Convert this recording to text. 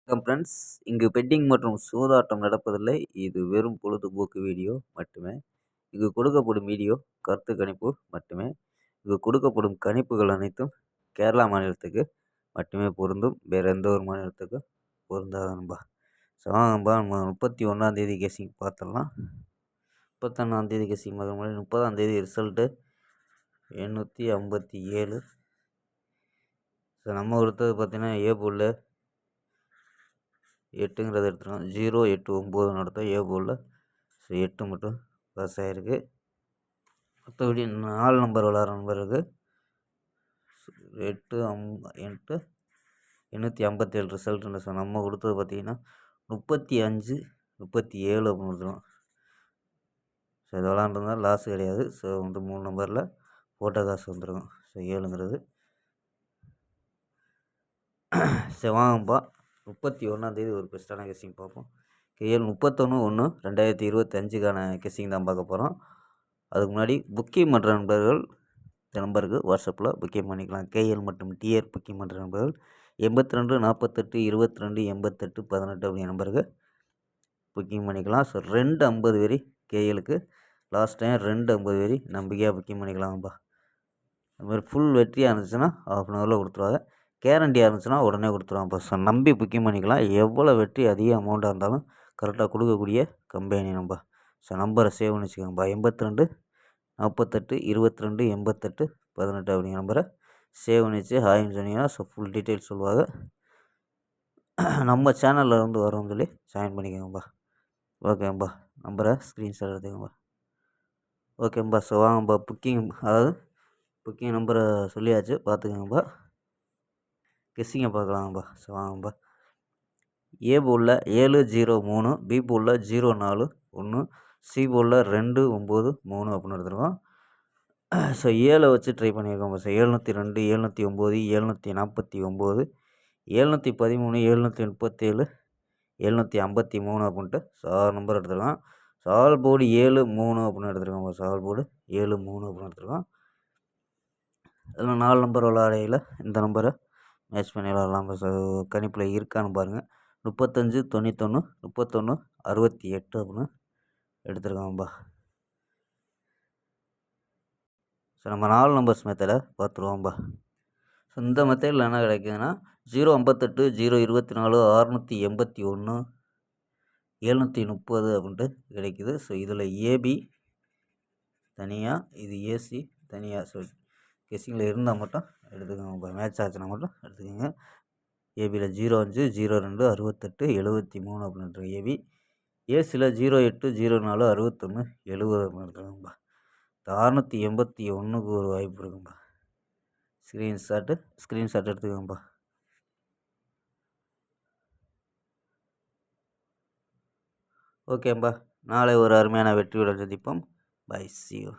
வணக்கம் ஃப்ரெண்ட்ஸ். இங்கு பெட்டிங் மற்றும் சூதாட்டம் நடப்பதில்லை. இது வெறும் பொழுதுபோக்கு வீடியோ மட்டுமே. இங்கு கொடுக்கப்படும் வீடியோ கருத்து கணிப்பு மட்டுமே. இங்கு கொடுக்கப்படும் கணிப்புகள் அனைத்தும் கேரளா மாநிலத்துக்கு மட்டுமே பொருந்தும். வேறு எந்த ஒரு மாநிலத்துக்கும் பொருந்தாது நண்பா. ஸோ வாங்கப்பா, நம்ம 31ஆந்தேதி கெஸ்ஸிங் பார்த்துடலாம். 31ஆந்தேதி கெஸ்ஸிங் பார்க்க முன்னாடி 30ஆந்தேதி ரிசல்ட்டு 857. ஸோ நம்ம கொடுத்தது பார்த்தீங்கன்னா ஏ போல் 8ங்கிறத எடுத்துருக்கோம். 0, 8, 9 நடத்தோம் ஏ போலில். ஸோ 8 மட்டும் பாஸ் ஆகிருக்கு. மற்றபடி 4 நம்பர் விளாட்ற நம்பருக்கு 8, 8, 857 ரிசல்ட்டுன்னு. ஸோ நம்ம கொடுத்தது பார்த்தீங்கன்னா 35, 37 அப்படின்னு கொடுத்துருவோம். ஸோ இது விளாண்டுருந்தால் லாஸ் கிடையாது. ஸோ வந்து 3 நம்பரில் போட்ட காசு வந்துருக்கும். ஸோ 7ங்கிறது. சரி வாங்கப்பா, 31ஆந்தேதி ஒரு பெஸ்ட்டான கெஸ்ஸிங் பார்ப்போம். கேஎல் 31/1/2025க்கான கெஸ்ஸிங் தான் பார்க்க போகிறோம். அதுக்கு முன்னாடி புக்கிங் பண்ணுற நண்பர்கள் இந்த நம்பருக்கு வாட்ஸ்அப்பில் புக்கிங் பண்ணிக்கலாம். கேஎல் மற்றும் டிஆர் புக்கிங் பண்ணுற நண்பர்கள் 82 48 22 88 18 அப்படிங்கிற நம்பருக்கு புக்கிங் பண்ணிக்கலாம். ஸோ 250 வரி கேஎலுக்கு லாஸ்ட் டைம் 250 வரி நம்பிக்கையாக புக்கிங் பண்ணிக்கலாம்ப்பா. அது மாதிரி ஃபுல் வெற்றியாக இருந்துச்சுன்னா ½ அன் ஹவரில் கொடுத்துருவாங்க. கேரண்டியாக இருந்துச்சுன்னா உடனே கொடுத்துருவாங்க. ஸோ நம்பி புக்கிங் பண்ணிக்கலாம். எவ்வளோ வெற்றி அதிக அமௌண்ட்டாக இருந்தாலும் கரெக்டாக கொடுக்கக்கூடிய கம்பெனி நம்ம. ஸோ நம்பரை சேவ் பண்ணி வச்சுக்கோங்கப்பா. 82 48 22 88 18 அப்படிங்கிற நம்பரை சேவ் பண்ணி வச்சு ஹாய்ன்னு சொன்னீங்கன்னா ஸோ ஃபுல் டீட்டெயில்ஸ் சொல்லுவாங்க. நம்ம சேனலில் இருந்து வரோம்னு சொல்லி ஜாயின் பண்ணிக்கோங்கப்பா. ஓகேம்பா, நம்பரை ஸ்க்ரீன்ஷாட் எடுத்துக்கோங்கப்பா. ஓகேம்பா. ஸோ வாங்கப்பா, புக்கிங் நம்பரை சொல்லியாச்சு, பார்த்துக்கோங்கப்பா. கெஸ்ஸிங்கை பார்க்கலாம்ப்பா. ஸோ வாங்கப்பா. ஏ போலில் 703, பி போலில் 041, சி போலில் 293 அப்படின்னு எடுத்துருக்கோம். ஸோ 7 வச்சு ட்ரை பண்ணியிருக்கோம். ஸோ 702, 709, 749, 713, 737, 753 அப்படின்ட்டு ஸோ 6 நம்பர் எடுத்துருக்கோம். ஸோ ஆல் போர்டு 73 அப்படின்னு எடுத்துருக்கோம். ஸோ ஆல் போர்டு 73 அப்படின்னு எடுத்துருக்கோம். அதில் 4 நம்பர் விளாடையில் இந்த நம்பரை மேட்ச் பண்ணி விளாட்லாம். ஸோ கணிப்பில் இருக்கான்னு பாருங்கள். 35 91 31 68 அப்படின்னு எடுத்துருக்கோம்பா. ஸோ நம்ம 4 நம்பர்ஸ் மெத்தடை பார்த்துருவோம்பா. ஸோ இந்த மெத்தடில் என்ன கிடைக்குதுன்னா 058 024 681 730 அப்படின்ட்டு கிடைக்குது. ஸோ இதில் ஏபி தனியாக, இது ஏசி தனியாக. ஸோ கெஸ்ஸிங்கில் இருந்தால் மட்டும் எடுத்துக்கோங்க. மேட்ச் ஆச்சுன்னா மட்டும் எடுத்துக்கோங்க. ஏபியில் 05 02 68 73 அப்படின்ற ஏபி. ஏசியில் 08 04 61 70 அப்படின்னு எடுத்துக்கோங்கப்பா. 681க்கு ஒரு வாய்ப்பு இருக்கும்பா. ஸ்க்ரீன்ஷாட் எடுத்துக்கோங்கப்பா. ஓகேம்பா, நாளை ஒரு அருமையான வெற்றியுடன் சந்திப்போம். Bye, see you.